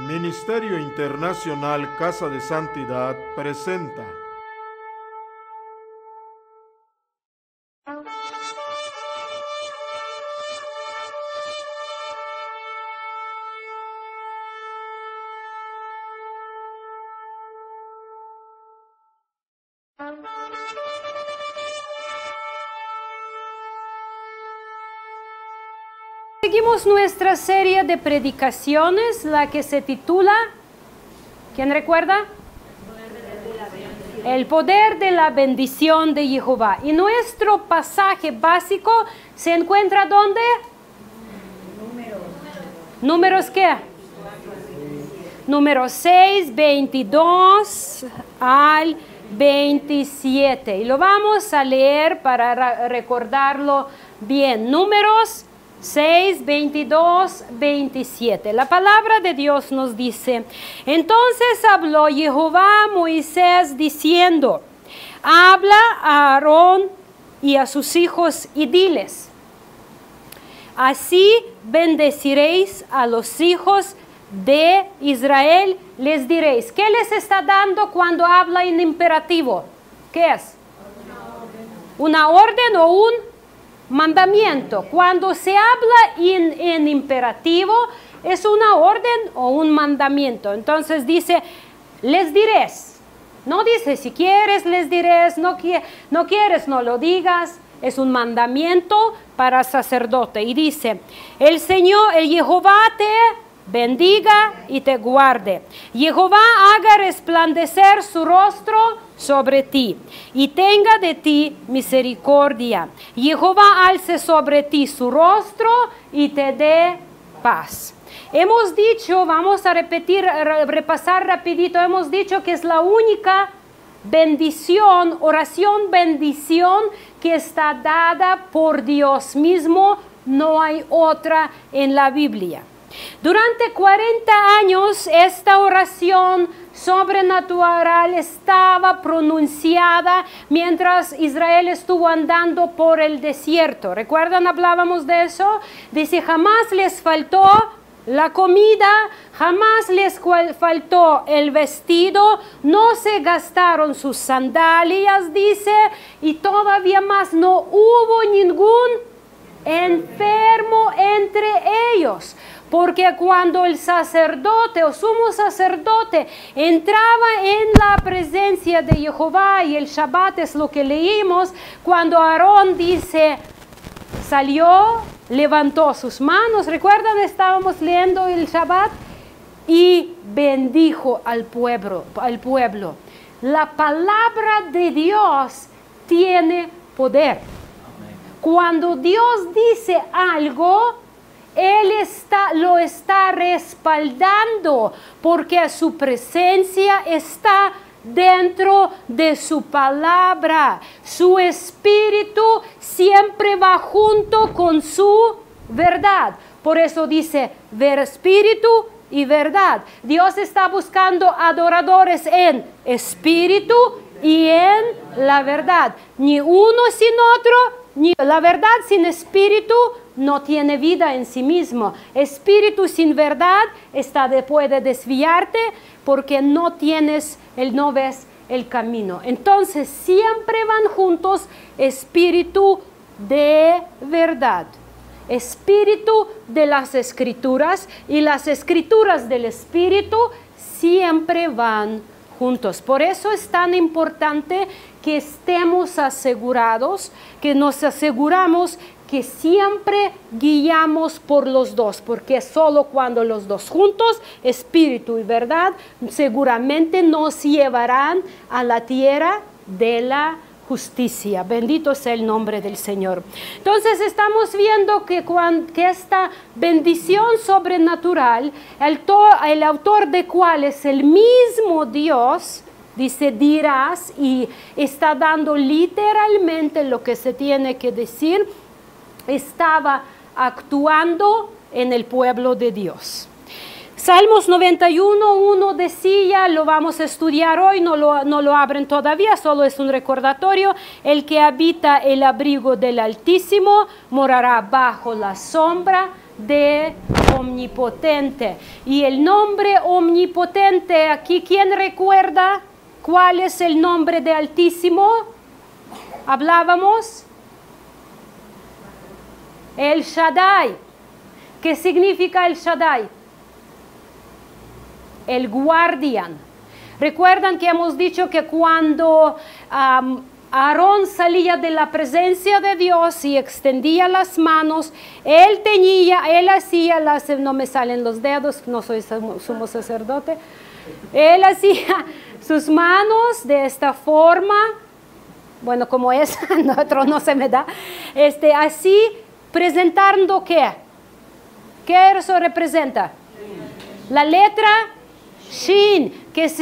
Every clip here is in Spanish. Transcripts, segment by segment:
Ministerio Internacional Casa de Santidad presenta Seguimos nuestra serie de predicaciones, la que se titula, ¿quién recuerda? El poder de la bendición de Jehová. Y nuestro pasaje básico se encuentra ¿dónde? ¿Números qué? Número 6, 22 al 27. Y lo vamos a leer para recordarlo bien. Números 6, 22, 27. La palabra de Dios nos dice: entonces habló Jehová a Moisés diciendo: habla a Aarón y a sus hijos y diles: así bendeciréis a los hijos de Israel, les diréis. ¿Qué les está dando cuando habla en imperativo? ¿Qué es? ¿Una orden o un mandamiento? Cuando se habla en imperativo, es una orden o un mandamiento. Entonces dice, les diréis. No dice, si quieres, les diréis, no quieres, no lo digas. Es un mandamiento para sacerdote. Y dice, el Señor, el Jehová te bendiga y te guarde. Jehová haga resplandecer su rostro sobre ti y tenga de ti misericordia. Jehová alce sobre ti su rostro y te dé paz. Hemos dicho, vamos a repasar rapidito, hemos dicho que es la única bendición, oración bendición que está dada por Dios mismo. No hay otra en la Biblia. Durante 40 años esta oración sobrenatural estaba pronunciada mientras Israel estuvo andando por el desierto. ¿Recuerdan? Hablábamos de eso. Dice, jamás les faltó la comida, jamás les faltó el vestido, no se gastaron sus sandalias, dice, y todavía más no hubo ningún enfermo entre ellos. Porque cuando el sacerdote o sumo sacerdote entraba en la presencia de Jehová, y el Shabbat es lo que leímos, cuando Aarón dice, salió, levantó sus manos, ¿recuerdan? Estábamos leyendo el Shabbat, y bendijo al pueblo. La palabra de Dios tiene poder. Cuando Dios dice algo, Él lo está respaldando porque su presencia está dentro de su palabra. Su espíritu siempre va junto con su verdad. Por eso dice, ver espíritu y verdad. Dios está buscando adoradores en espíritu y en la verdad. Ni uno sin otro, ni la verdad sin espíritu no tiene vida en sí mismo. Espíritu sin verdad puede desviarte porque no ves el camino. Entonces siempre van juntos espíritu de verdad, espíritu de las escrituras, y las escrituras del espíritu siempre van juntos. Por eso es tan importante que estemos asegurados, que nos aseguramos que siempre guiamos por los dos, porque solo cuando los dos juntos, espíritu y verdad, seguramente nos llevarán a la tierra de la justicia. Bendito sea el nombre del Señor. Entonces estamos viendo que esta bendición sobrenatural, el autor de cual es el mismo Dios, dice, dirás, y está dando literalmente lo que se tiene que decir, estaba actuando en el pueblo de Dios. Salmos 91:1 decía, lo vamos a estudiar hoy, no lo abren todavía, solo es un recordatorio: el que habita el abrigo del Altísimo morará bajo la sombra de omnipotente. Y el nombre omnipotente, aquí, ¿quién recuerda cuál es el nombre de Altísimo? Hablábamos. El Shaddai. ¿Qué significa el Shaddai? El guardián. Recuerdan que hemos dicho que cuando Aarón salía de la presencia de Dios y extendía las manos, él hacía no me salen los dedos, no soy sumo sacerdote, él hacía sus manos de esta forma, bueno, como es, otro no se me da, así, presentando ¿qué? ¿Qué eso representa? La letra Shin, que es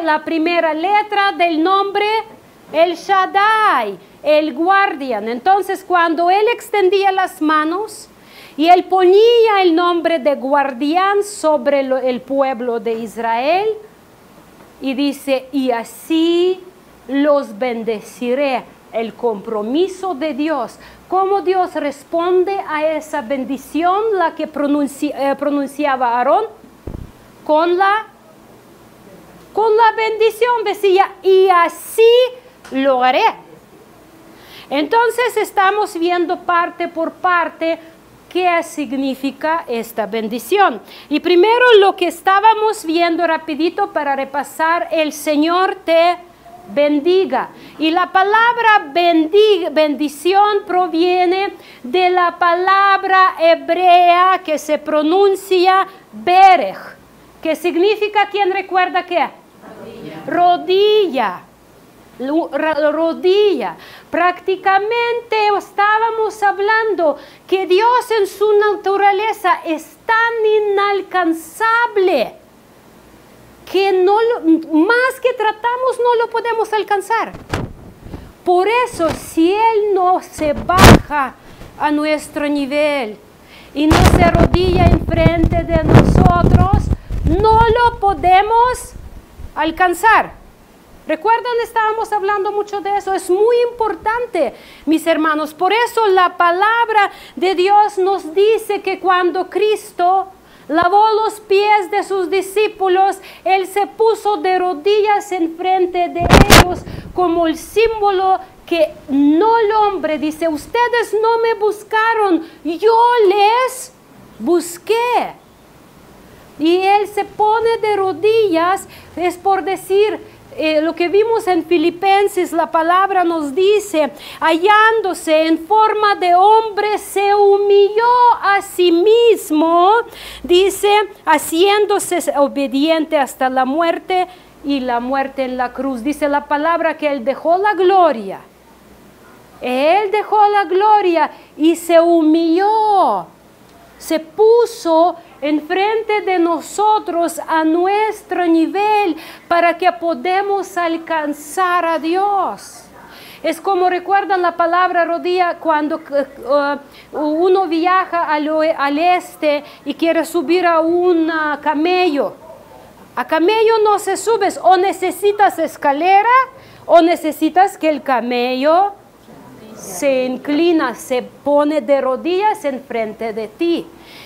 la primera letra del nombre el Shaddai, el guardián. Entonces, cuando él extendía las manos y él ponía el nombre de guardián sobre el pueblo de Israel, y dice, y así los bendeciré. El compromiso de Dios. ¿Cómo Dios responde a esa bendición, la que pronunciaba Aarón? Con la bendición, decía, y así lo haré. Entonces estamos viendo parte por parte qué significa esta bendición. Y primero lo que estábamos viendo rapidito para repasar, el Señor te bendiga. Y la palabra bendición proviene de la palabra hebrea que se pronuncia berech, que significa, ¿quién recuerda qué? Rodilla. Rodilla. Prácticamente estábamos hablando que Dios en su naturaleza es tan inalcanzable que más que tratamos no lo podemos alcanzar. Por eso, si Él no se baja a nuestro nivel y no se arrodilla enfrente de nosotros, no lo podemos alcanzar. ¿Recuerdan? Estábamos hablando mucho de eso. Es muy importante, mis hermanos. Por eso la palabra de Dios nos dice que cuando Cristo lavó los pies de sus discípulos, Él se puso de rodillas enfrente de ellos como el símbolo que no el hombre, dice, ustedes no me buscaron, yo les busqué. Y Él se pone de rodillas, es por decir, lo que vimos en Filipenses, la palabra nos dice, hallándose en forma de hombre, se humilló a sí mismo, dice, haciéndose obediente hasta la muerte y la muerte en la cruz. Dice la palabra que Él dejó la gloria. Él dejó la gloria y se humilló, se puso enfrente de nosotros a nuestro nivel para que podamos alcanzar a Dios. Es como recuerdan la palabra rodilla cuando uno viaja al este y quiere subir a un camello. A camello no se subes, o necesitas escalera o necesitas que el camello se inclina, se pone de rodillas enfrente de ti.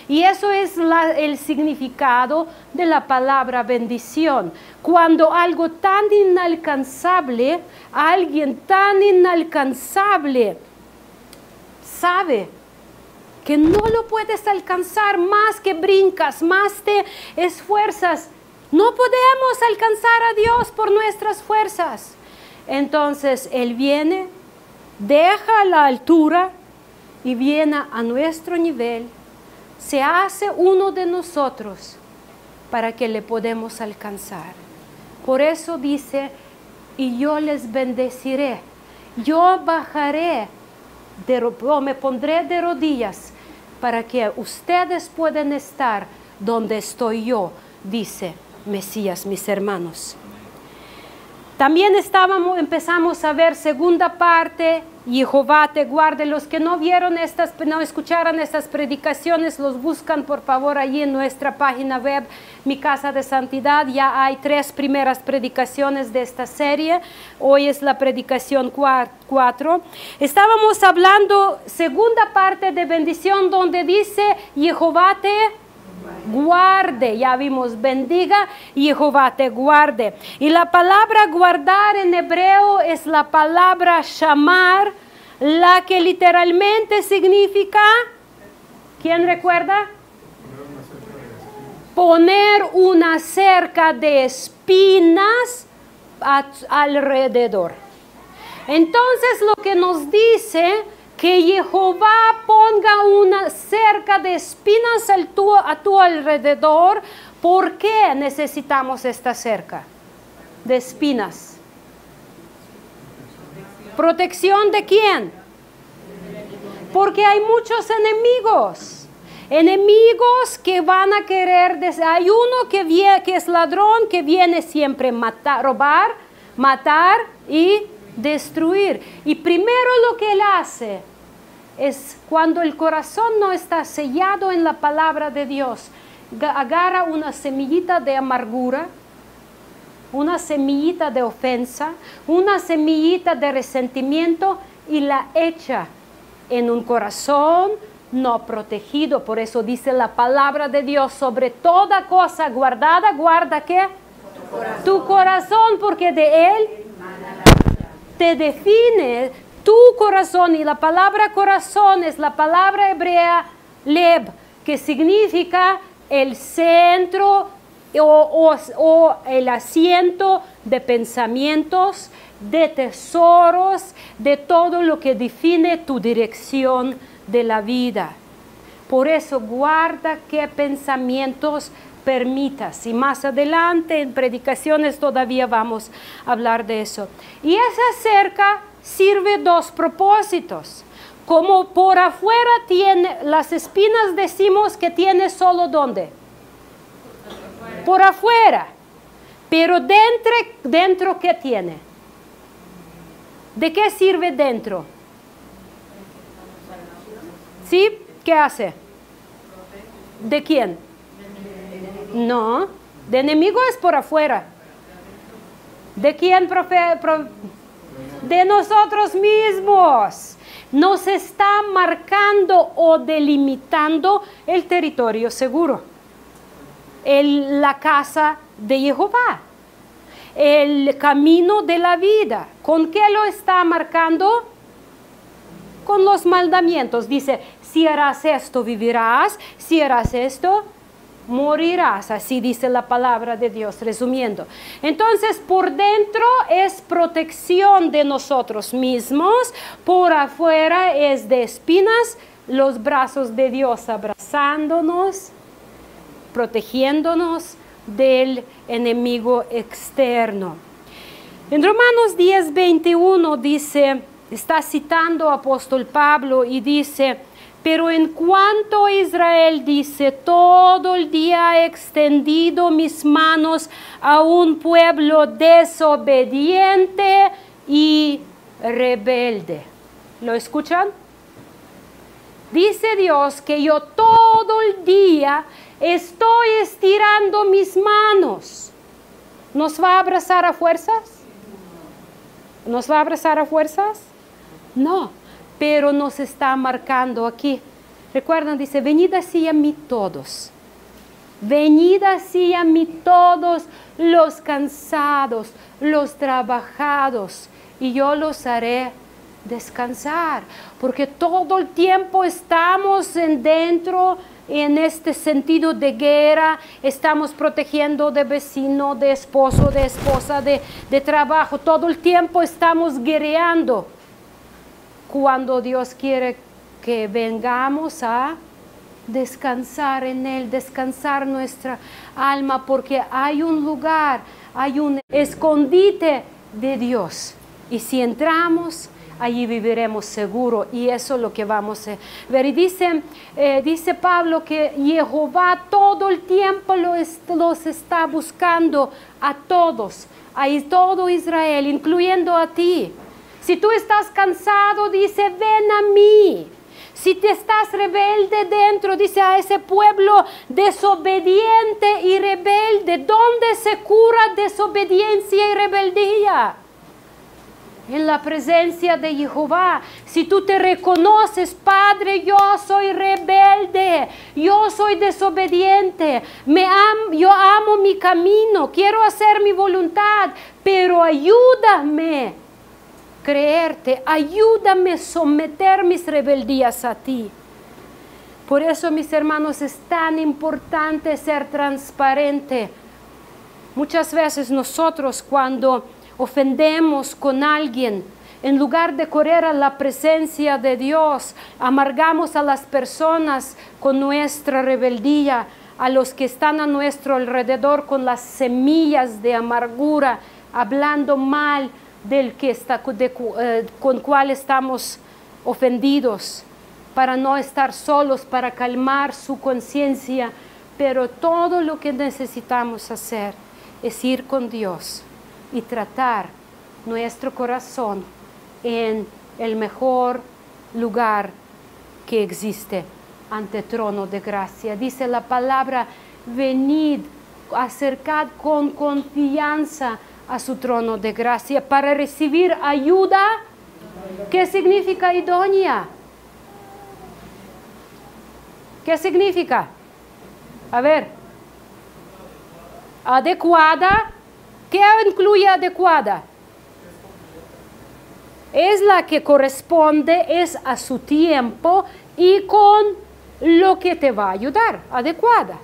Y eso es el significado de la palabra bendición. Cuando algo tan inalcanzable, alguien tan inalcanzable, sabe que no lo puedes alcanzar, más que brincas, más te esfuerzas. No podemos alcanzar a Dios por nuestras fuerzas. Entonces Él viene, deja la altura y viene a nuestro nivel. Se hace uno de nosotros para que le podamos alcanzar. Por eso dice, y yo les bendeciré. Yo bajaré, me pondré de rodillas para que ustedes puedan estar donde estoy yo, dice Mesías, mis hermanos. También empezamos a ver segunda parte, Jehová te guarde. Los que no escucharon estas predicaciones, los buscan por favor allí en nuestra página web, Mi Casa de Santidad. Ya hay 3 primeras predicaciones de esta serie. Hoy es la predicación 4. Estábamos hablando segunda parte de bendición, donde dice Jehová te guarde. Ya vimos, bendiga y Jehová te guarde. Y la palabra guardar en hebreo es la palabra shamar, la que literalmente significa, ¿quién recuerda? Poner una cerca de espinas alrededor. Entonces lo que nos dice que Jehová ponga una cerca de espinas a tu alrededor. ¿Por qué necesitamos esta cerca de espinas? ¿Protección de quién? Porque hay muchos enemigos. Enemigos que van a querer, hay uno que es ladrón, que viene siempre a robar, matar y destruir. Y primero lo que él hace es, cuando el corazón no está sellado en la palabra de Dios, agarra una semillita de amargura, una semillita de ofensa, una semillita de resentimiento y la echa en un corazón no protegido. Por eso dice la palabra de Dios: sobre toda cosa guardada, guarda ¿qué? Tu corazón, porque de él te define tu corazón. Y la palabra corazón es la palabra hebrea leb, que significa el centro o el asiento de pensamientos, de tesoros, de todo lo que define tu dirección de la vida. Por eso guarda qué pensamientos permitas. Y más adelante en predicaciones todavía vamos a hablar de eso. Y esa cerca sirve 2 propósitos. Como por afuera tiene las espinas, decimos que tiene solo ¿dónde? Por afuera. Pero dentro ¿qué tiene? ¿De qué sirve dentro? ¿Sí? ¿Qué hace? ¿De quién? No, de enemigo es por afuera. ¿De quién, de nosotros mismos? Nos está marcando o delimitando el territorio seguro, la casa de Jehová, el camino de la vida. ¿Con qué lo está marcando? Con los mandamientos. Dice: si harás esto, vivirás; si harás esto, morirás. Así dice la palabra de Dios, resumiendo. Entonces, por dentro es protección de nosotros mismos, por afuera es de espinas, los brazos de Dios abrazándonos, protegiéndonos del enemigo externo. En Romanos 10:21 dice, está citando apóstol Pablo y dice: pero en cuanto a Israel, dice, todo el día he extendido mis manos a un pueblo desobediente y rebelde. ¿Lo escuchan? Dice Dios que yo todo el día estoy estirando mis manos. ¿Nos va a abrazar a fuerzas? ¿Nos va a abrazar a fuerzas? No. Pero nos está marcando aquí. Recuerdan, dice: venid así a mí todos. Venid así a mí todos los cansados, los trabajados, y yo los haré descansar. Porque todo el tiempo estamos dentro, en este sentido de guerra. Estamos protegiendo de vecino, de esposo, de esposa, de trabajo. Todo el tiempo estamos guerreando. Cuando Dios quiere que vengamos a descansar en Él, descansar nuestra alma, porque hay un lugar, hay un escondite de Dios. Y si entramos allí viviremos seguro, y eso es lo que vamos a ver. Y dice Pablo que Jehová todo el tiempo los está buscando a todos, a todo Israel, incluyendo a ti. Si tú estás cansado, dice, ven a mí. Si te estás rebelde dentro, dice, a ese pueblo desobediente y rebelde, ¿dónde se cura desobediencia y rebeldía? En la presencia de Jehová. Si tú te reconoces, Padre, yo soy rebelde, yo soy desobediente, yo amo mi camino, quiero hacer mi voluntad, pero ayúdame creerte, ayúdame a someter mis rebeldías a ti. Por eso, mis hermanos, es tan importante ser transparente. Muchas veces nosotros, cuando ofendemos con alguien, en lugar de correr a la presencia de Dios, amargamos a las personas con nuestra rebeldía, a los que están a nuestro alrededor con las semillas de amargura, hablando mal del que está, con cual estamos ofendidos, para no estar solos, para calmar su conciencia. Pero todo lo que necesitamos hacer es ir con Dios y tratar nuestro corazón en el mejor lugar que existe, ante el trono de gracia. Dice la palabra, venid, acercad con confianza a su trono de gracia para recibir ayuda. ¿Qué significa idónea? ¿Qué significa? A ver. Adecuada. ¿Qué incluye adecuada? Es la que corresponde, es a su tiempo y con lo que te va a ayudar. Adecuada.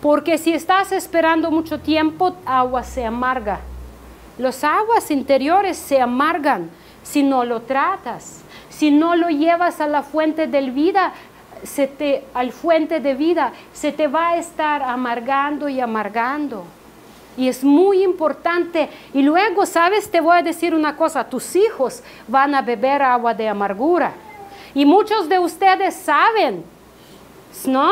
Porque si estás esperando mucho tiempo, agua se amarga. Las aguas interiores se amargan si no lo tratas. Si no lo llevas a la fuente de vida, se te va a estar amargando y amargando. Y es muy importante. Y luego, ¿sabes? Te voy a decir una cosa. Tus hijos van a beber agua de amargura. Y muchos de ustedes saben, ¿no?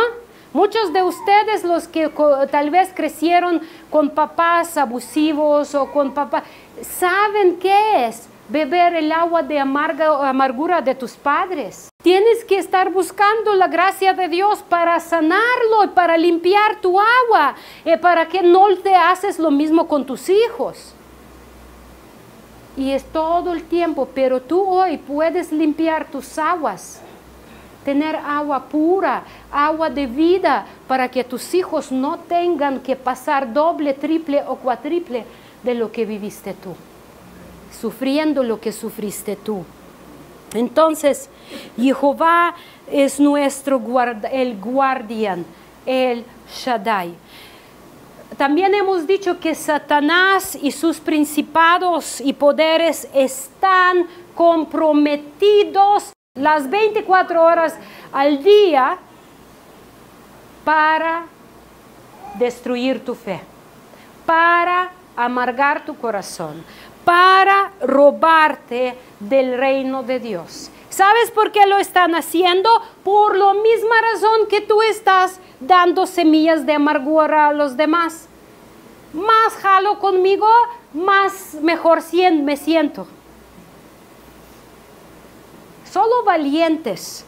Muchos de ustedes, los que tal vez crecieron con papás abusivos o con papás, saben qué es beber el agua de amargura de tus padres. Tienes que estar buscando la gracia de Dios para sanarlo y para limpiar tu agua, para que no te haces lo mismo con tus hijos. Y es todo el tiempo, pero tú hoy puedes limpiar tus aguas. Tener agua pura, agua de vida, para que tus hijos no tengan que pasar doble, triple o cuatriple de lo que viviste tú, sufriendo lo que sufriste tú. Entonces, Jehová es nuestro el guardián, el Shaddai. También hemos dicho que Satanás y sus principados y poderes están comprometidos las 24 horas al día para destruir tu fe, para amargar tu corazón, para robarte del reino de Dios. ¿Sabes por qué lo están haciendo? Por la misma razón que tú estás dando semillas de amargura a los demás. Más jalo conmigo, más mejor me siento. Solo valientes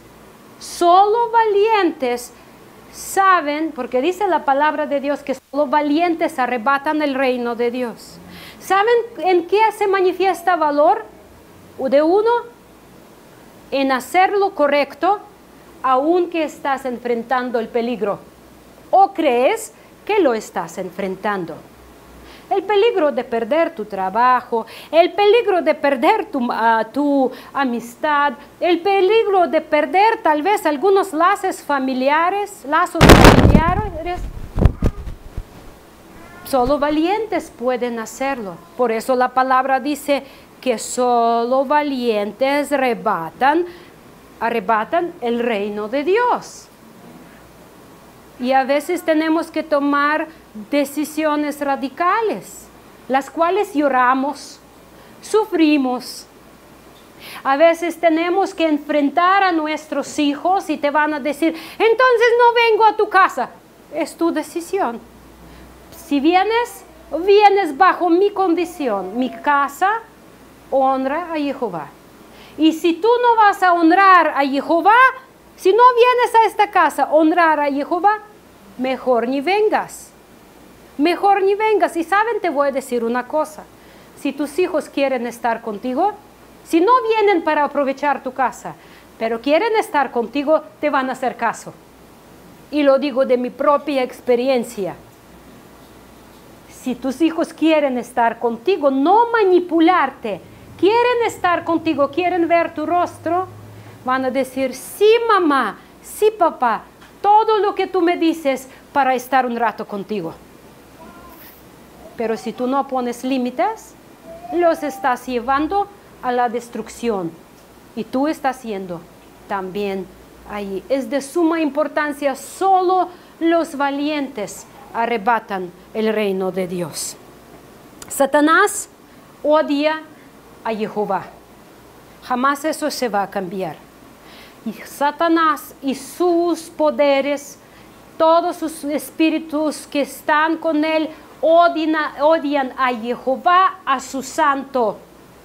saben, porque dice la palabra de Dios que solo valientes arrebatan el reino de Dios. ¿Saben en qué se manifiesta valor de uno? En hacer lo correcto, aunque estás enfrentando el peligro. ¿O crees que lo estás enfrentando? El peligro de perder tu trabajo, el peligro de perder tu amistad, el peligro de perder tal vez algunos lazos familiares. Solo valientes pueden hacerlo. Por eso la palabra dice que solo valientes arrebatan el reino de Dios. Y a veces tenemos que tomar decisiones radicales, las cuales lloramos, sufrimos, A veces tenemos que enfrentar a nuestros hijos y te van a decir, entonces no vengo a tu casa. Es tu decisión. Si vienes, vienes bajo mi condición. Mi casa honra a Jehová. Y si tú no vas a honrar a Jehová, si no vienes a esta casa a honrar a Jehová, mejor ni vengas. Mejor ni vengas. Y saben, te voy a decir una cosa. Si tus hijos quieren estar contigo, si no vienen para aprovechar tu casa, pero quieren estar contigo, te van a hacer caso. Y lo digo de mi propia experiencia. Si tus hijos quieren estar contigo, no manipularte, quieren estar contigo, quieren ver tu rostro, van a decir, sí mamá, sí papá, todo lo que tú me dices para estar un rato contigo. Pero si tú no pones límites, los estás llevando a la destrucción. Y tú estás yendo también ahí. Es de suma importancia, solo los valientes arrebatan el reino de Dios. Satanás odia a Jehová. Jamás eso se va a cambiar. Y Satanás y sus poderes, todos sus espíritus que están con él, odian a Jehová, a su santo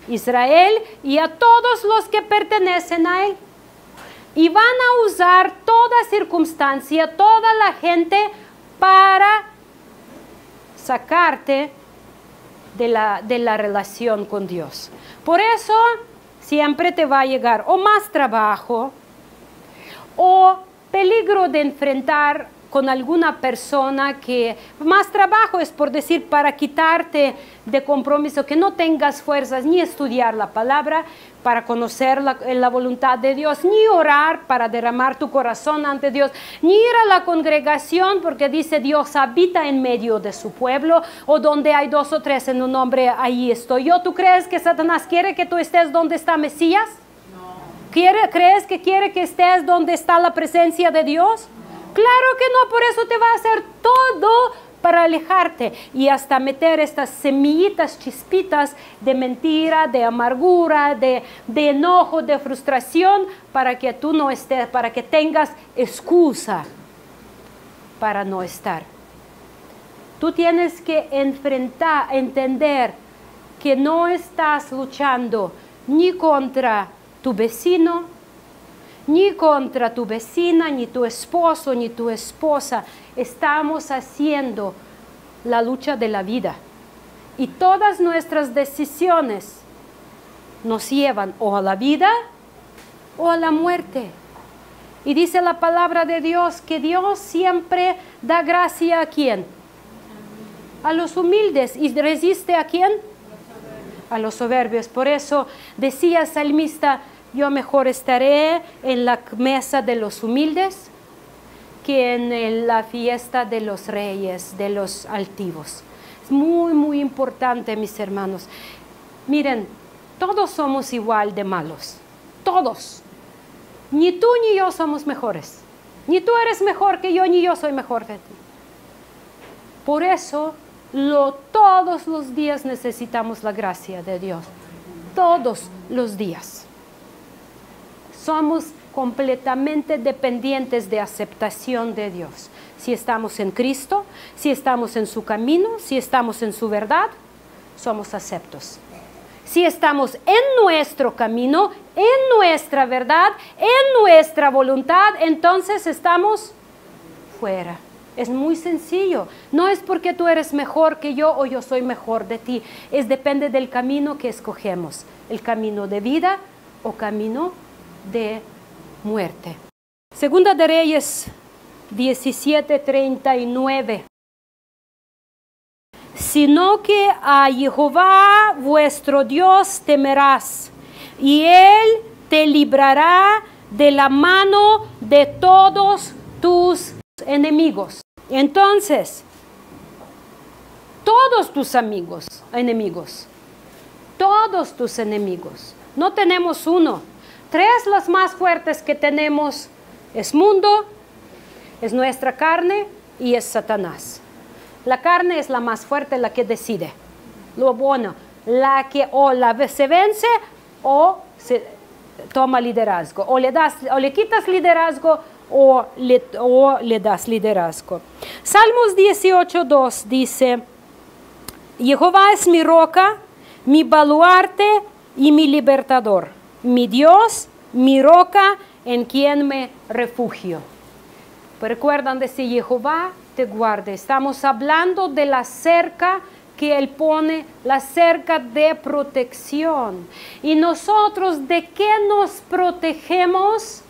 Israel y a todos los que pertenecen a él. Y van a usar toda circunstancia, toda la gente para sacarte de la relación con Dios. Por eso siempre te va a llegar o más trabajo o peligro de enfrentar con alguna persona que más trabajo es por decir para quitarte de compromiso, que no tengas fuerzas ni estudiar la palabra para conocer la voluntad de Dios, ni orar para derramar tu corazón ante Dios, ni ir a la congregación porque dice Dios habita en medio de su pueblo, o donde hay 2 o 3 en un nombre, ahí estoy yo. ¿Tú crees que Satanás quiere que tú estés donde está Mesías? No. ¿Crees que quiere que estés donde está la presencia de Dios? Claro que no, por eso te va a hacer todo para alejarte y hasta meter estas semillitas, chispitas de mentira, de amargura, de enojo, de frustración, para que tú no estés, para que tengas excusa para no estar. Tú tienes que entender que no estás luchando ni contra tu vecino, ni contra tu vecina, ni tu esposo, ni tu esposa. Estamos haciendo la lucha de la vida. Y todas nuestras decisiones nos llevan o a la vida o a la muerte. Y dice la palabra de Dios que Dios siempre da gracia ¿a quién? A los humildes. ¿Y resiste a quién? A los soberbios. Por eso decía el salmista, yo mejor estaré en la mesa de los humildes que en la fiesta de los reyes, de los altivos. Es muy, muy importante, mis hermanos. Miren, todos somos igual de malos. Todos. Ni tú ni yo somos mejores. Ni tú eres mejor que yo, ni yo soy mejor que ti. Por eso, todos los días necesitamos la gracia de Dios. Todos los días. Somos completamente dependientes de aceptación de Dios. Si estamos en Cristo, si estamos en su camino, si estamos en su verdad, somos aceptos. Si estamos en nuestro camino, en nuestra verdad, en nuestra voluntad, entonces estamos fuera. Es muy sencillo. No es porque tú eres mejor que yo o yo soy mejor de ti. Depende del camino que escogemos. El camino de vida o camino de muerte. Segunda de Reyes 17:39. Sino que a Jehová vuestro Dios temerás, y Él te librará de la mano de todos tus enemigos. Entonces, todos tus enemigos, todos tus enemigos. No tenemos uno. 3 las más fuertes que tenemos es mundo, es nuestra carne y es Satanás. La carne es la más fuerte, la que decide. Lo bueno, la que o se vence o toma liderazgo. O le quitas liderazgo o le das liderazgo. Salmos 18:2 dice: Jehová es mi roca, mi baluarte y mi libertador, mi Dios, mi roca, en quien me refugio. Recuerdan decir: Jehová te guarde. Estamos hablando de la cerca que Él pone, la cerca de protección. Y nosotros, ¿de qué nos protegemos?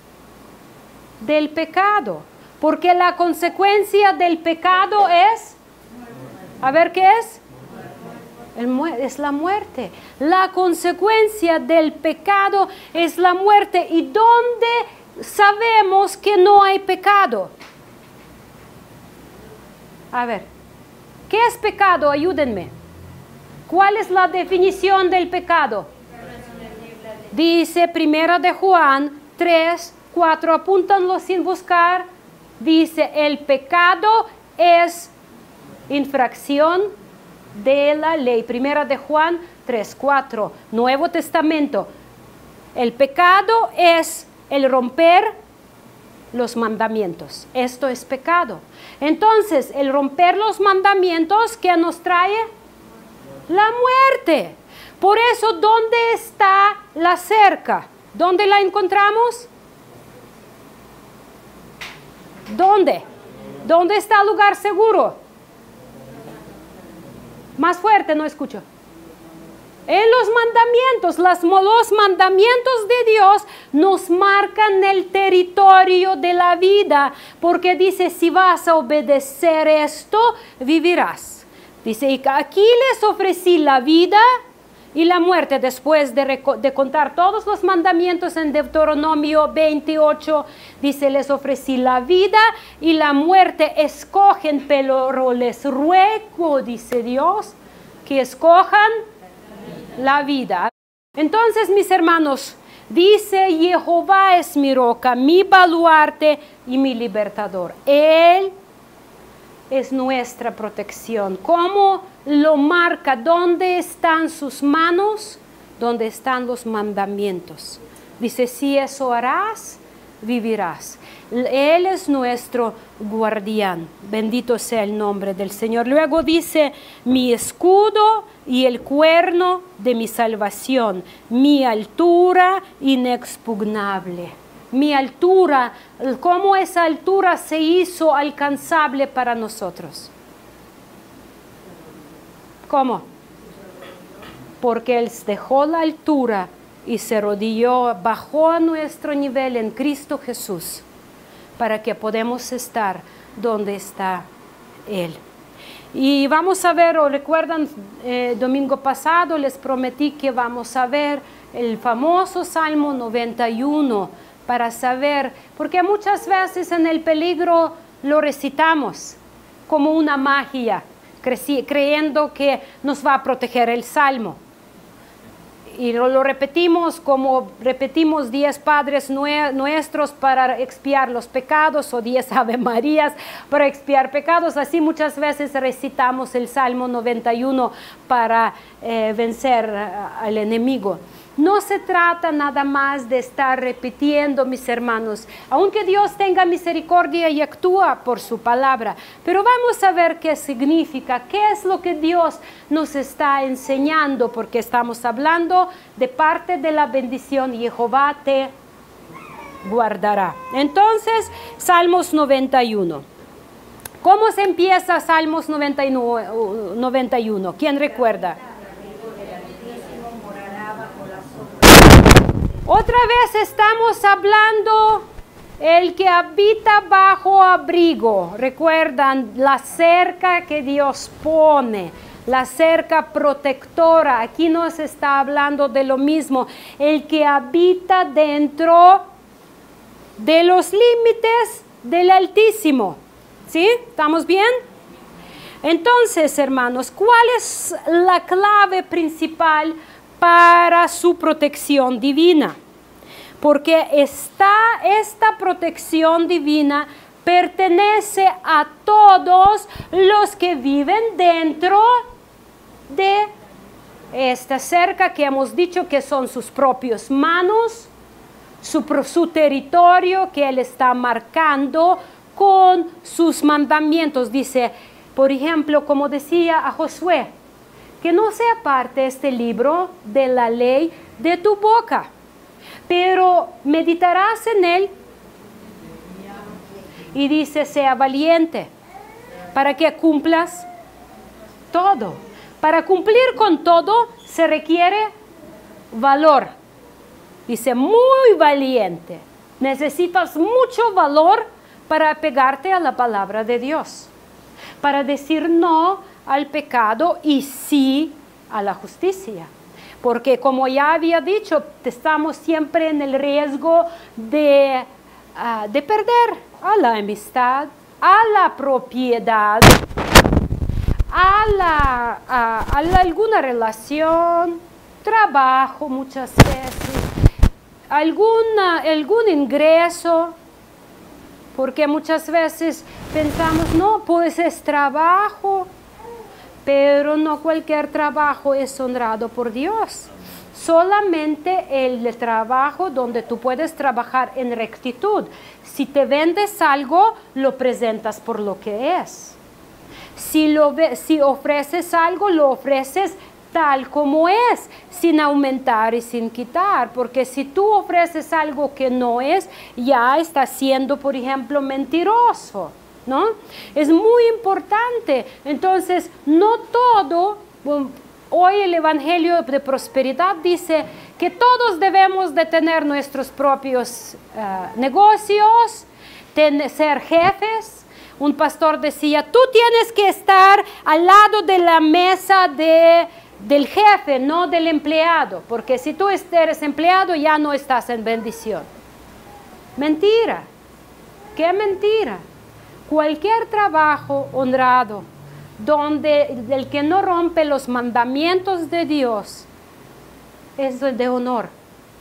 Del pecado. Porque la consecuencia del pecado es, a ver, ¿qué es? Es la muerte. La consecuencia del pecado es la muerte. ¿Y dónde sabemos que no hay pecado? A ver, ¿qué es pecado? Ayúdenme. ¿Cuál es la definición del pecado? Dice 1 de Juan 3:4, apúntanlo sin buscar. Dice: el pecado es infracción de la ley. 1 de Juan 3:4, Nuevo Testamento. El pecado es el romper los mandamientos. Esto es pecado. Entonces, el romper los mandamientos, ¿qué nos trae? La muerte. Por eso, ¿dónde está la cerca? ¿Dónde la encontramos? ¿Dónde? ¿Dónde está el lugar seguro? Más fuerte, no escucho. En los mandamientos. Los mandamientos de Dios nos marcan el territorio de la vida, porque dice: si vas a obedecer esto, vivirás. Dice: aquí les ofrecí la vida y la muerte. Después de contar todos los mandamientos en Deuteronomio 28, dice: les ofrecí la vida y la muerte. Escogen, pero les ruego, dice Dios, que escojan la vida. Entonces, mis hermanos, dice: Jehová es mi roca, mi baluarte y mi libertador. Él es nuestra protección. ¿Cómo lo marca? ¿Dónde están sus manos? ¿Dónde están los mandamientos? Dice: si eso harás, vivirás. Él es nuestro guardián. Bendito sea el nombre del Señor. Luego dice: mi escudo y el cuerno de mi salvación, mi altura inexpugnable. Mi altura, ¿cómo esa altura se hizo alcanzable para nosotros? ¿Cómo? Porque Él dejó la altura y se arrodilló, bajó a nuestro nivel en Cristo Jesús, para que podamos estar donde está Él. Y vamos a ver, o recuerdan, domingo pasado les prometí que vamos a ver el famoso Salmo 91 para saber, porque muchas veces en el peligro lo recitamos como una magia, creyendo que nos va a proteger el Salmo. Y lo repetimos como repetimos 10 Padres Nuestros para expiar los pecados, o 10 Ave Marías para expiar pecados. Así muchas veces recitamos el Salmo 91 para vencer al enemigo. No se trata nada más de estar repitiendo, mis hermanos, aunque Dios tenga misericordia y actúa por su palabra. Pero vamos a ver qué significa, qué es lo que Dios nos está enseñando, porque estamos hablando de parte de la bendición: Jehová te guardará. Entonces, Salmos 91. ¿Cómo se empieza Salmos 91? ¿Quién recuerda? Otra vez estamos hablando el que habita bajo abrigo. Recuerdan la cerca que Dios pone, la cerca protectora. Aquí nos está hablando de lo mismo. El que habita dentro de los límites del Altísimo. ¿Sí? ¿Estamos bien? Entonces, hermanos, ¿cuál es la clave principal para su protección divina? Porque esta protección divina pertenece a todos los que viven dentro de está cerca, que hemos dicho que son sus propias manos, su territorio que Él está marcando con sus mandamientos. Dice, por ejemplo, como decía a Josué, que no se aparte este libro de la ley de tu boca, pero meditarás en él. Y dice, sea valiente, para que cumplas todo. Para cumplir con todo se requiere valor. Dice, muy valiente. Necesitas mucho valor para apegarte a la palabra de Dios, para decir no al pecado y sí a la justicia. Porque como ya había dicho, estamos siempre en el riesgo de perder a la amistad, a la propiedad, a alguna relación, trabajo muchas veces, algún ingreso, porque muchas veces pensamos, no, pues es trabajo, pero no cualquier trabajo es honrado por Dios. Solamente el trabajo donde tú puedes trabajar en rectitud. Si te vendes algo, lo presentas por lo que es. Si ofreces algo, lo ofreces tal como es, sin aumentar y sin quitar. Porque si tú ofreces algo que no es, ya estás siendo, por ejemplo, mentiroso, ¿no? Es muy importante. Entonces, no todo. Hoy el Evangelio de Prosperidad dice que todos debemos de tener nuestros propios negocios, ser jefes. Un pastor decía, tú tienes que estar al lado de la mesa del jefe, no del empleado, porque si tú eres empleado ya no estás en bendición. Mentira. ¿Qué mentira? Cualquier trabajo honrado, donde el que no rompe los mandamientos de Dios, es de honor,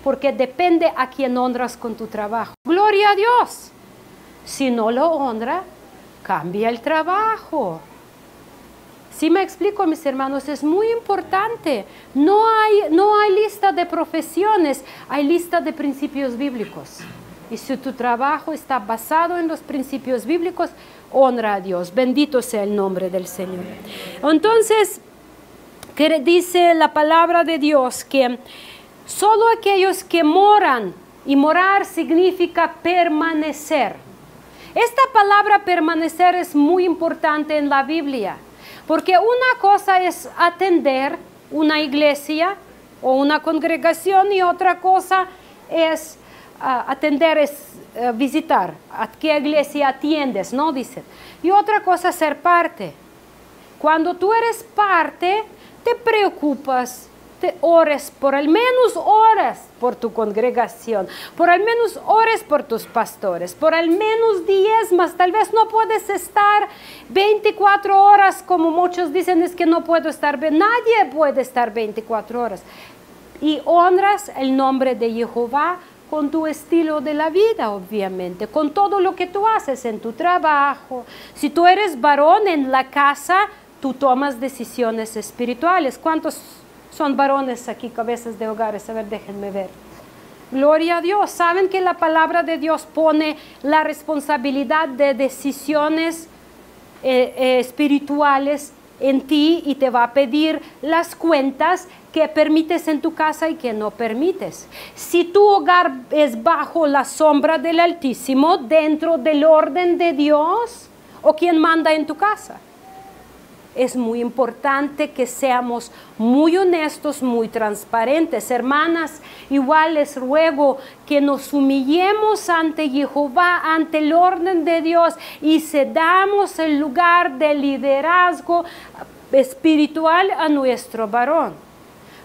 porque depende a quien honras con tu trabajo. Gloria a Dios. Si no lo honra, cambia el trabajo. ¿Sí me explico, mis hermanos? Es muy importante. No hay lista de profesiones, hay lista de principios bíblicos. Y si tu trabajo está basado en los principios bíblicos, honra a Dios. Bendito sea el nombre del Señor. Entonces, que dice la palabra de Dios que solo aquellos que moran, y morar significa permanecer. Esta palabra permanecer es muy importante en la Biblia, porque una cosa es atender una iglesia o una congregación y otra cosa es atender, es visitar. ¿A qué iglesia atiendes? ¿No? Dicen. Y otra cosa es ser parte. Cuando tú eres parte, te preocupas, te ores, por al menos horas por tu congregación, por al menos ores por tus pastores, por al menos 10 más. Tal vez no puedes estar 24 horas, como muchos dicen, es que no puedo estar, nadie puede estar 24 horas. Y honras el nombre de Jehová con tu estilo de la vida, obviamente, con todo lo que tú haces en tu trabajo. Si tú eres varón en la casa, tú tomas decisiones espirituales. ¿Cuántos son varones aquí, cabezas de hogares? A ver, déjenme ver. Gloria a Dios. Saben que la palabra de Dios pone la responsabilidad de decisiones espirituales en ti y te va a pedir las cuentas que permites en tu casa y que no permites. Si tu hogar es bajo la sombra del Altísimo, dentro del orden de Dios, ¿o quién manda en tu casa? Es muy importante que seamos muy honestos, muy transparentes. Hermanas, igual les ruego que nos humillemos ante Jehová, ante el orden de Dios y cedamos el lugar de liderazgo espiritual a nuestro varón.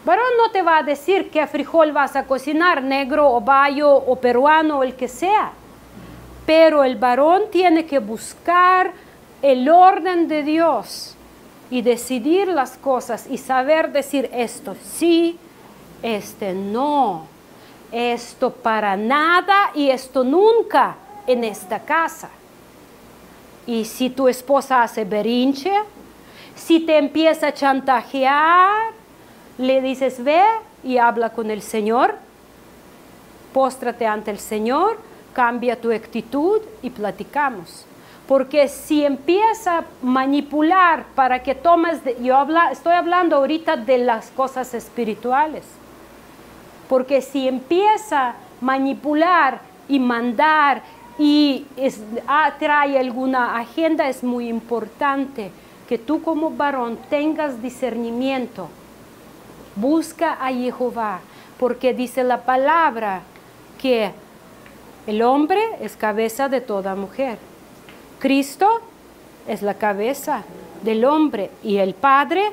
Varón no te va a decir qué frijol vas a cocinar, negro o bayo o peruano o el que sea. Pero el varón tiene que buscar el orden de Dios y decidir las cosas y saber decir esto sí, este no, esto para nada y esto nunca en esta casa. Y si tu esposa hace berrinche, si te empieza a chantajear, le dices, ve y habla con el Señor, póstrate ante el Señor, cambia tu actitud y platicamos. Porque si empieza a manipular para que tomes, estoy hablando ahorita de las cosas espirituales. Porque si empieza a manipular y mandar y trae alguna agenda, es muy importante que tú como varón tengas discernimiento. Busca a Jehová, porque dice la palabra que el hombre es cabeza de toda mujer. Cristo es la cabeza del hombre y el Padre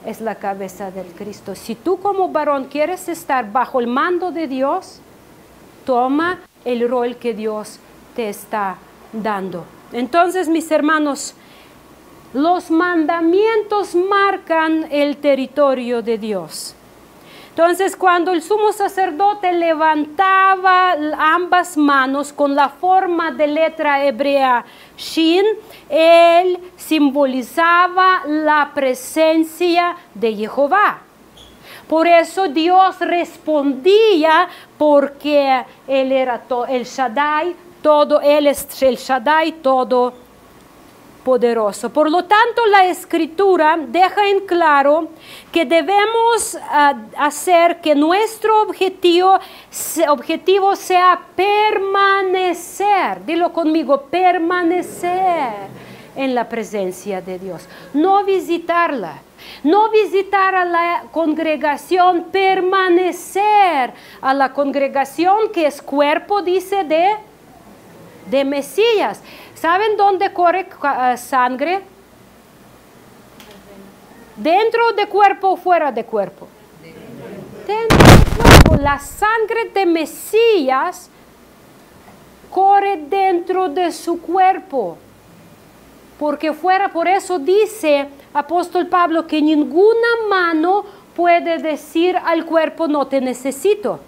es la cabeza del Cristo. Si tú como varón quieres estar bajo el mando de Dios, toma el rol que Dios te está dando. Entonces, mis hermanos, los mandamientos marcan el territorio de Dios. Entonces, cuando el sumo sacerdote levantaba ambas manos con la forma de letra hebrea Shin, él simbolizaba la presencia de Jehová. Por eso Dios respondía, porque Él era el Shaddai, Él es el Shaddai todopoderoso. Por lo tanto, la Escritura deja en claro que debemos hacer que nuestro objetivo sea permanecer. Dilo conmigo, permanecer en la presencia de Dios. No visitarla, no visitar a la congregación, permanecer a la congregación que es cuerpo, dice, de Mesías. ¿Saben dónde corre sangre? ¿Dentro de cuerpo o fuera de cuerpo? Dentro de cuerpo. La sangre de Mesías corre dentro de su cuerpo. Porque por eso dice apóstol Pablo que ninguna mano puede decir al cuerpo, no te necesito.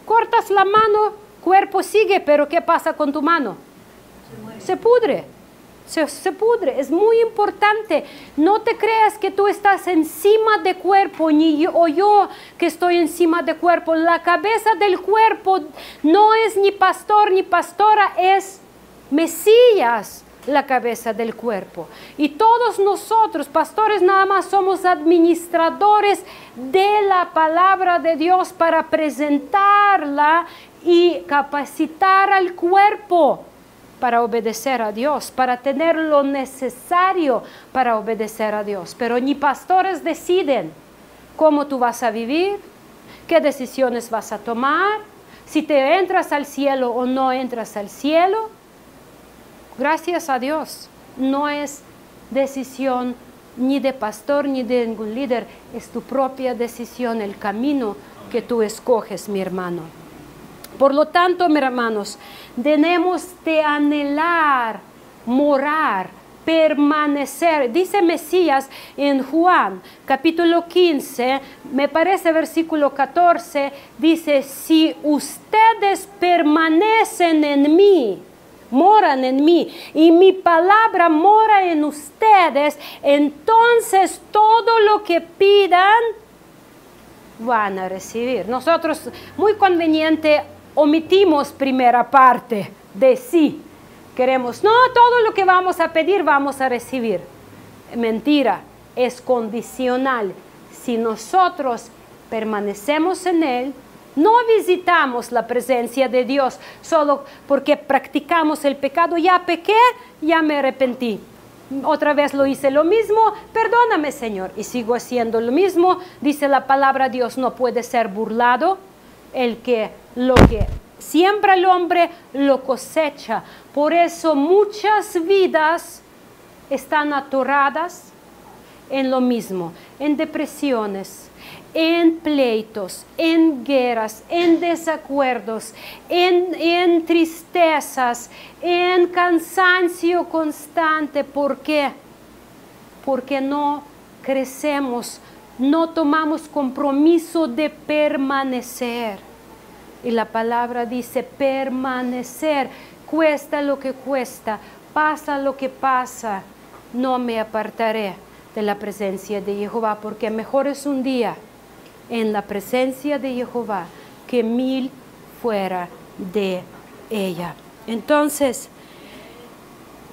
Cortas la mano, cuerpo sigue, pero ¿qué pasa con tu mano? Se pudre, se pudre. Es muy importante. No te creas que tú estás encima de cuerpo, ni yo que estoy encima de cuerpo. La cabeza del cuerpo no es ni pastor ni pastora, es Mesías, la cabeza del cuerpo. Y todos nosotros, pastores, nada más somos administradores de la palabra de Dios para presentarla y capacitar al cuerpo para obedecer a Dios, para tener lo necesario para obedecer a Dios. Pero ni pastores deciden cómo tú vas a vivir, qué decisiones vas a tomar, si te entras al cielo o no entras al cielo. Gracias a Dios, no es decisión ni de pastor ni de ningún líder, es tu propia decisión, el camino que tú escoges, mi hermano. Por lo tanto, mis hermanos, tenemos de anhelar, morar, permanecer. Dice Mesías en Juan, capítulo 15, me parece versículo 14, dice, si ustedes permanecen en mí, moran en mí, y mi palabra mora en ustedes, entonces todo lo que pidan van a recibir. Nosotros, muy conveniente, omitimos primera parte de sí. Queremos, no, todo lo que vamos a pedir vamos a recibir. Mentira, es condicional. Si nosotros permanecemos en Él, no visitamos la presencia de Dios solo porque practicamos el pecado. Ya pequé, ya me arrepentí. Otra vez lo hice lo mismo, perdóname, Señor, y sigo haciendo lo mismo. Dice la palabra, Dios no puede ser burlado. Lo que siembra el hombre lo cosecha. Por eso muchas vidas están atoradas en lo mismo, en depresiones, en pleitos, en guerras, en desacuerdos, en tristezas, en cansancio constante. ¿Por qué? Porque no crecemos, no tomamos compromiso de permanecer. Y la palabra dice permanecer, cuesta lo que cuesta, pasa lo que pasa, no me apartaré de la presencia de Jehová, porque mejor es un día en la presencia de Jehová que 1000 fuera de ella. Entonces,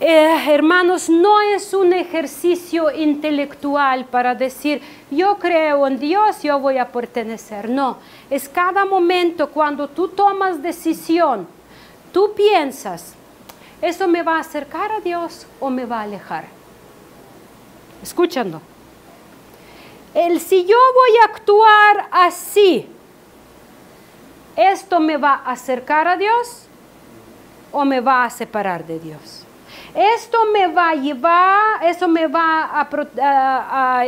hermanos, no es un ejercicio intelectual para decir, yo creo en Dios, yo voy a pertenecer. No, es cada momento cuando tú tomas decisión, tú piensas, ¿eso me va a acercar a Dios o me va a alejar? Escuchando. Si yo voy a actuar así, ¿esto me va a acercar a Dios o me va a separar de Dios? Esto me va a llevar, eso me va a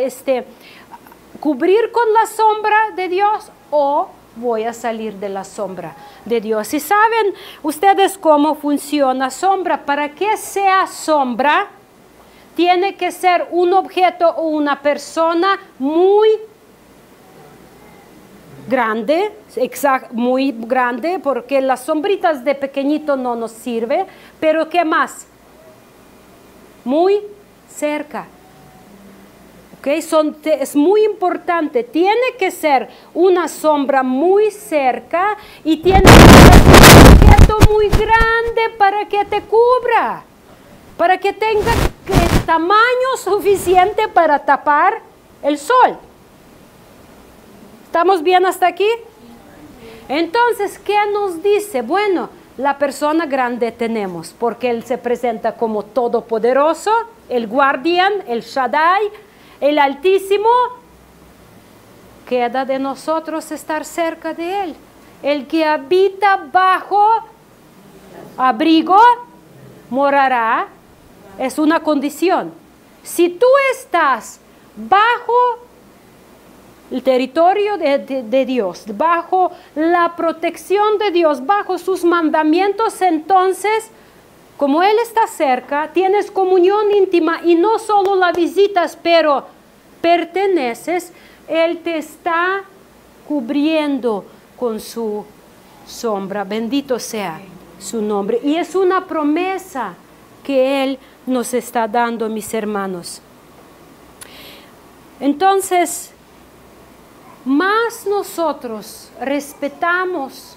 cubrir con la sombra de Dios o voy a salir de la sombra de Dios. ¿Y saben ustedes cómo funciona sombra? Para que sea sombra, tiene que ser un objeto o una persona muy grande, muy grande, porque las sombritas de pequeñito no nos sirve, pero ¿qué más? Muy cerca. ¿Okay? Es muy importante, tiene que ser una sombra muy cerca y tiene que ser un objeto muy grande para que te cubra, para que tenga tamaño suficiente para tapar el sol. ¿Estamos bien hasta aquí? Entonces, ¿qué nos dice? Bueno, la persona grande tenemos, porque Él se presenta como todopoderoso, el guardián, el Shaddai, el Altísimo. Queda de nosotros estar cerca de Él. El que habita bajo abrigo morará. Es una condición. Si tú estás bajo el territorio de Dios, bajo la protección de Dios, bajo sus mandamientos, entonces, como Él está cerca, tienes comunión íntima y no solo la visitas, pero perteneces, Él te está cubriendo con su sombra. Bendito sea su nombre. Y es una promesa que Él nos está dando, mis hermanos. Entonces, más nosotros respetamos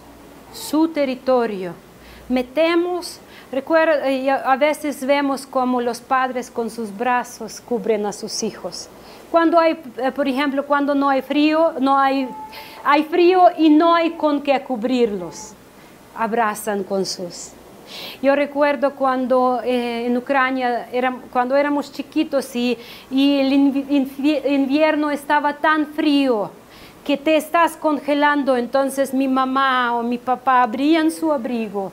su territorio, metemos, recuerda, a veces vemos como los padres con sus brazos cubren a sus hijos. Cuando hay, por ejemplo, cuando no hay frío, hay frío y no hay con qué cubrirlos, abrazan con sus. Yo recuerdo cuando en Ucrania, cuando éramos chiquitos y el invierno estaba tan frío que te estás congelando, entonces mi mamá o mi papá abrían su abrigo,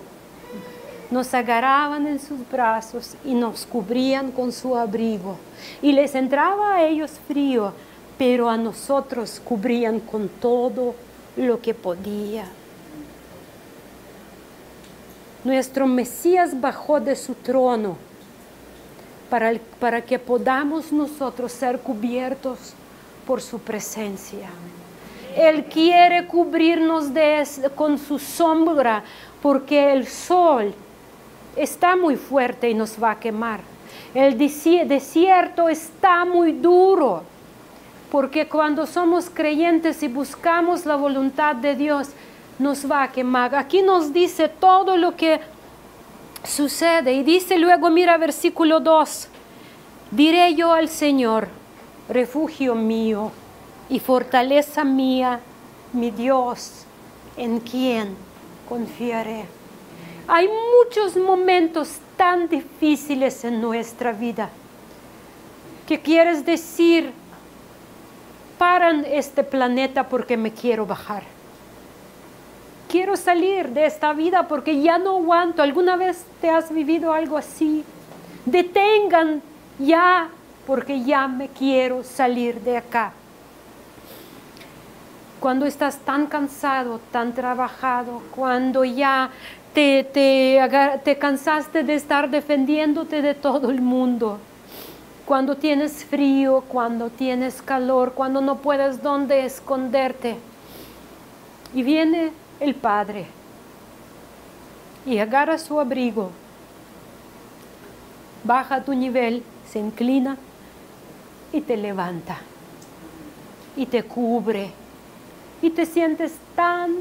nos agarraban en sus brazos y nos cubrían con su abrigo. Y les entraba a ellos frío, pero a nosotros cubrían con todo lo que podía. Nuestro Mesías bajó de su trono para que podamos nosotros ser cubiertos por su presencia. Él quiere cubrirnos con su sombra porque el sol está muy fuerte y nos va a quemar. El desierto está muy duro porque cuando somos creyentes y buscamos la voluntad de Dios, nos va a quemar. Aquí nos dice todo lo que sucede y dice luego, mira versículo 2, diré yo al Señor, refugio mío y fortaleza mía, mi Dios, en quien confiaré. Hay muchos momentos tan difíciles en nuestra vida que quieres decir, paran este planeta porque me quiero bajar. Quiero salir de esta vida porque ya no aguanto. ¿Alguna vez te has vivido algo así? Detengan ya porque ya me quiero salir de acá. Cuando estás tan cansado, tan trabajado, cuando ya te cansaste de estar defendiéndote de todo el mundo, cuando tienes frío, cuando tienes calor, cuando no puedes dónde esconderte. Y viene el Padre y agarra su abrigo, baja tu nivel, se inclina y te levanta y te cubre y te sientes tan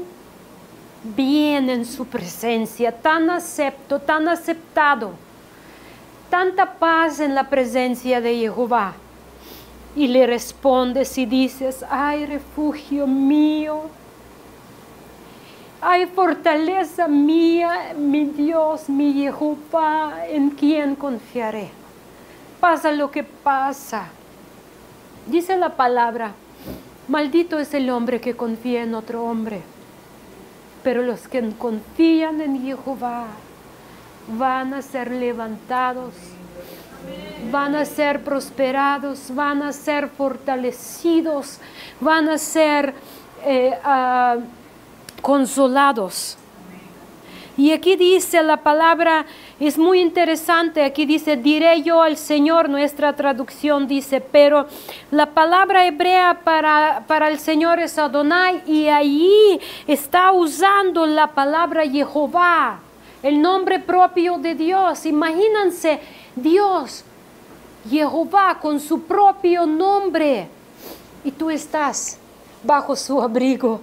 bien en su presencia, tan aceptado, tanta paz en la presencia de Jehová. Y le respondes y dices: ay, refugio mío, ay, fortaleza mía, mi Dios, mi Jehová, en quien confiaré. Pasa lo que pasa. Dice la palabra: maldito es el hombre que confía en otro hombre. Pero los que confían en Jehová van a ser levantados, van a ser prosperados, van a ser fortalecidos, van a ser consolados. Y aquí dice la palabra, es muy interesante, aquí dice: diré yo al Señor, nuestra traducción dice, pero la palabra hebrea para el Señor es Adonai, y allí está usando la palabra Jehová, el nombre propio de Dios. Imagínense Dios, Jehová, con su propio nombre, y tú estás bajo su abrigo.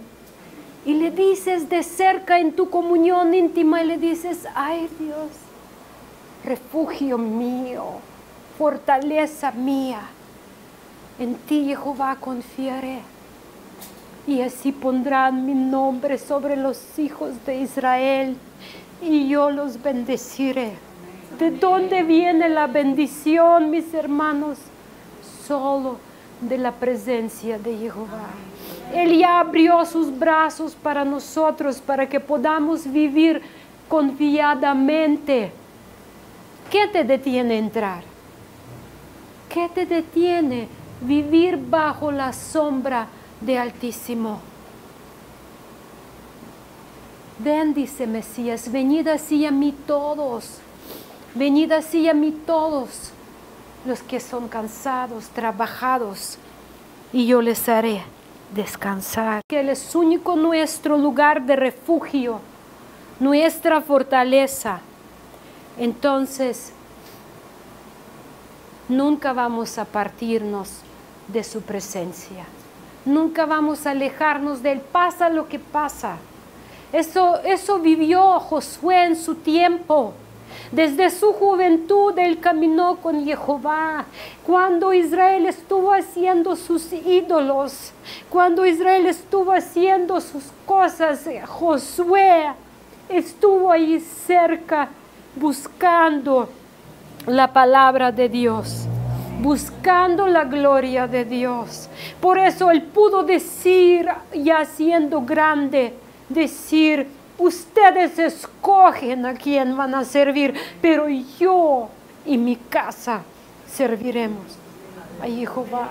Y le dices de cerca en tu comunión íntima, y le dices: ay, Dios, refugio mío, fortaleza mía, en ti, Jehová, confiaré. Y así pondrán mi nombre sobre los hijos de Israel, y yo los bendeciré. ¿De dónde viene la bendición, mis hermanos? Solo de la presencia de Jehová. Él ya abrió sus brazos para nosotros, para que podamos vivir confiadamente. ¿Qué te detiene entrar? ¿Qué te detiene vivir bajo la sombra de Altísimo? Ven, dice Mesías, venid así a mí todos, venid así a mí todos los que son cansados, trabajados, y yo les haré descansar. Que Él es único nuestro lugar de refugio, nuestra fortaleza. Entonces, nunca vamos a partirnos de su presencia. Nunca vamos a alejarnos de Él, pasa lo que pasa. Eso vivió Josué en su tiempo. Desde su juventud Él caminó con Jehová. Cuando Israel estuvo haciendo sus ídolos, cuando Israel estuvo haciendo sus cosas, Josué estuvo ahí cerca buscando la palabra de Dios, buscando la gloria de Dios. Por eso Él pudo decir, ya siendo grande, decir: ustedes escogen a quién van a servir, pero yo y mi casa serviremos a Jehová.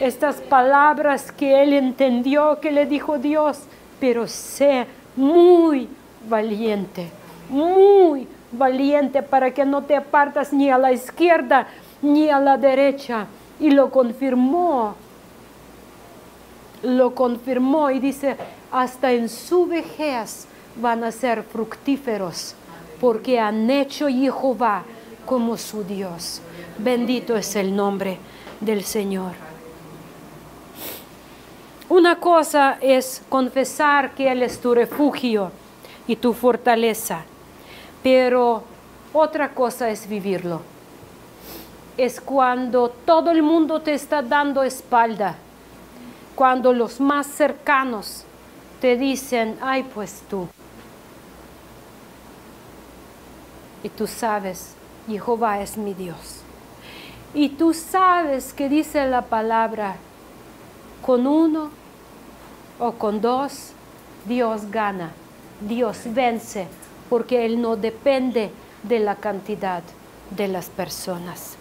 Estas palabras que Él entendió, que le dijo Dios: pero sé muy valiente para que no te apartas ni a la izquierda ni a la derecha. Y lo confirmó y dice: hasta en su vejez van a ser fructíferos, porque han hecho Jehová como su Dios. Bendito es el nombre del Señor. Una cosa es confesar que Él es tu refugio y tu fortaleza, pero otra cosa es vivirlo. Es cuando todo el mundo te está dando espalda, cuando los más cercanos te dicen: ay, pues tú. Y tú sabes, Jehová es mi Dios. Y tú sabes que dice la palabra: con uno o con dos, Dios gana, Dios vence, porque Él no depende de la cantidad de las personas.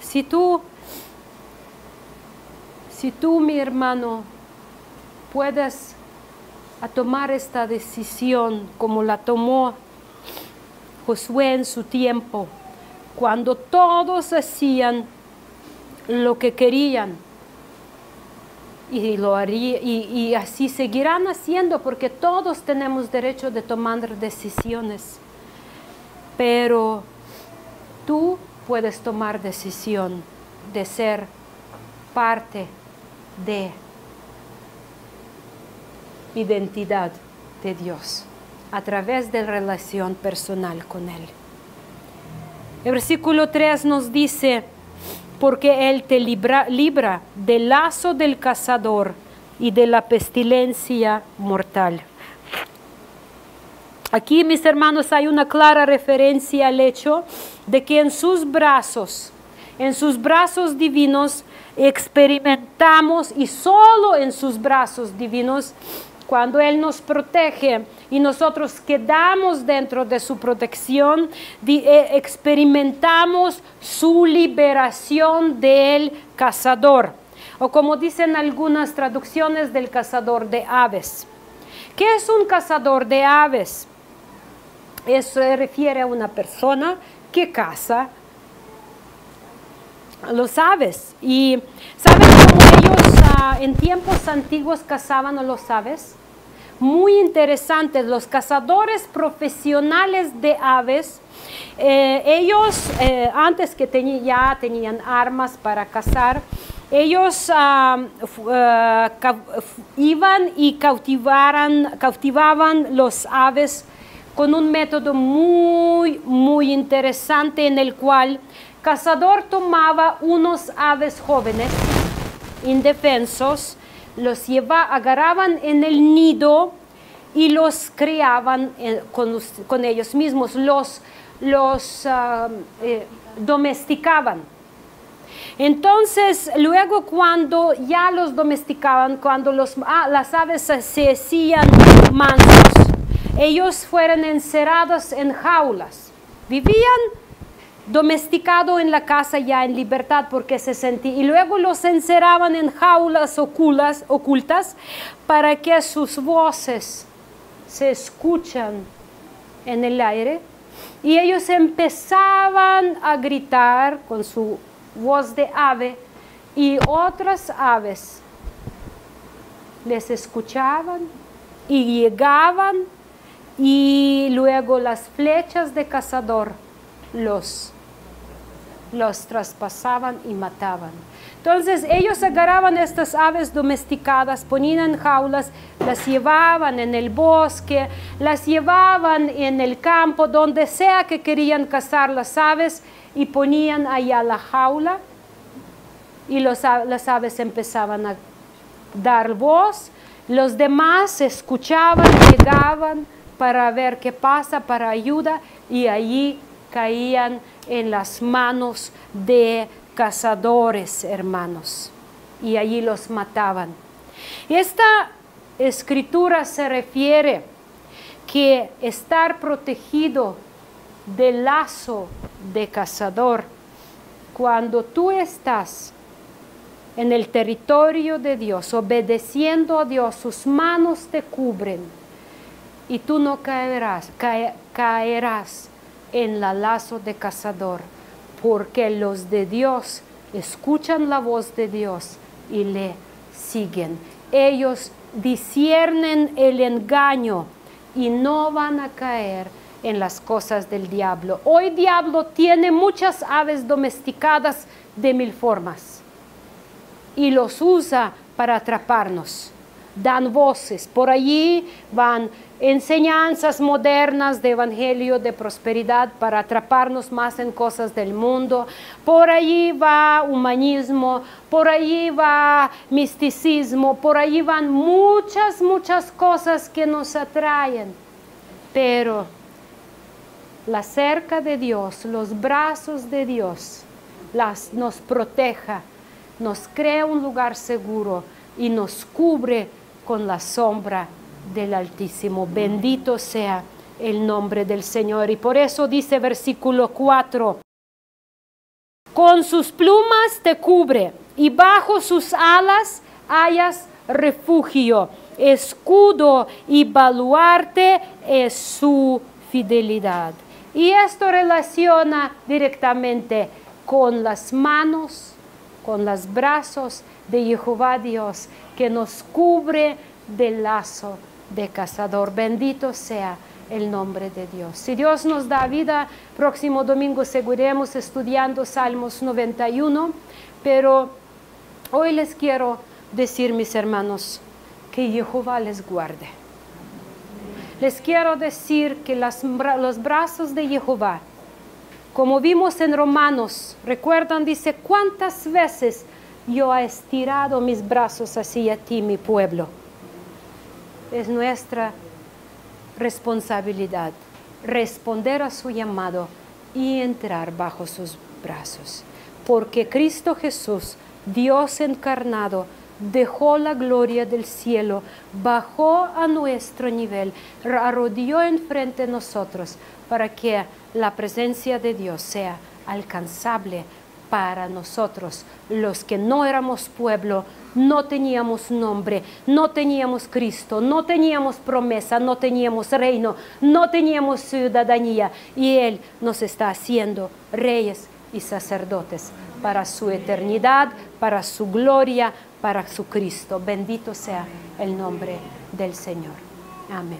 Si tú, mi hermano, puedes tomar esta decisión como la tomó Josué en su tiempo, cuando todos hacían lo que querían, y así seguirán haciendo, porque todos tenemos derecho de tomar decisiones, pero tú puedes tomar decisión de ser parte de identidad de Dios a través de relación personal con Él. El versículo 3 nos dice, porque Él te libra del lazo del cazador y de la pestilencia mortal. Aquí, mis hermanos, hay una clara referencia al hecho de que en sus brazos divinos, experimentamos, y solo en sus brazos divinos, cuando Él nos protege y nosotros quedamos dentro de su protección, experimentamos su liberación del cazador, o como dicen algunas traducciones, del cazador de aves. ¿Qué es un cazador de aves? Eso se refiere a una persona que caza los aves. Y ¿saben cómo ellos en tiempos antiguos cazaban a los aves? Muy interesantes. Los cazadores profesionales de aves, ellos antes que ya tenían armas para cazar, ellos iban y cautivaban los aves con un método muy interesante, en el cual cazador tomaba unos aves jóvenes, indefensos, los agarraban en el nido y los criaban con ellos mismos, los domesticaban. Entonces, luego cuando ya los domesticaban, cuando las aves se hacían mansos, ellos fueron encerrados en jaulas, vivían domesticado en la casa ya en libertad, porque se sentían, y luego los encerraban en jaulas ocultas para que sus voces se escuchan en el aire, y ellos empezaban a gritar con su voz de ave, y otras aves les escuchaban y llegaban, y luego las flechas de cazador los traspasaban y mataban. Entonces ellos agarraban estas aves domesticadas, ponían en jaulas, las llevaban en el bosque, las llevaban en el campo, donde sea que querían cazar las aves, y ponían allá la jaula, y las aves empezaban a dar voz. Los demás escuchaban, llegaban para ver qué pasa, para ayuda, y allí caían en las manos de cazadores, hermanos, y allí los mataban. Esta escritura se refiere que estar protegido del lazo de cazador, cuando tú estás en el territorio de Dios, obedeciendo a Dios, sus manos te cubren, y tú no caerás en el lazo de cazador, porque los de Dios escuchan la voz de Dios y le siguen. Ellos disciernen el engaño y no van a caer en las cosas del diablo. Hoy el diablo tiene muchas aves domesticadas de mil formas y los usa para atraparnos. Dan voces, por allí van enseñanzas modernas de evangelio de prosperidad para atraparnos más en cosas del mundo. Por allí va humanismo, por allí va misticismo, por allí van muchas cosas que nos atraen. Pero la cerca de Dios, los brazos de Dios, nos proteja, nos crea un lugar seguro y nos cubre con la sombra del Altísimo. Bendito sea el nombre del Señor. Y por eso dice versículo 4, con sus plumas te cubre y bajo sus alas hayas refugio. Escudo y baluarte es su fidelidad. Y esto relaciona directamente con las manos, con los brazos de Jehová Dios, que nos cubre del lazo de cazador. Bendito sea el nombre de Dios. Si Dios nos da vida, próximo domingo seguiremos estudiando Salmos 91 Pero hoy les quiero decir, mis hermanos, que Jehová les guarde. Les quiero decir que los brazos de Jehová, como vimos en Romanos, recuerdan, dice, ¿cuántas veces yo he estirado mis brazos hacia ti, mi pueblo? Es nuestra responsabilidad responder a su llamado y entrar bajo sus brazos. Porque Cristo Jesús, Dios encarnado, dejó la gloria del cielo, bajó a nuestro nivel, arrodilló enfrente de nosotros para que la presencia de Dios sea alcanzable para nosotros, los que no éramos pueblo, no teníamos nombre, no teníamos Cristo, no teníamos promesa, no teníamos reino, no teníamos ciudadanía, y Él nos está haciendo reyes y sacerdotes para su eternidad, para su gloria, para su Cristo. Bendito sea el nombre del Señor. Amén.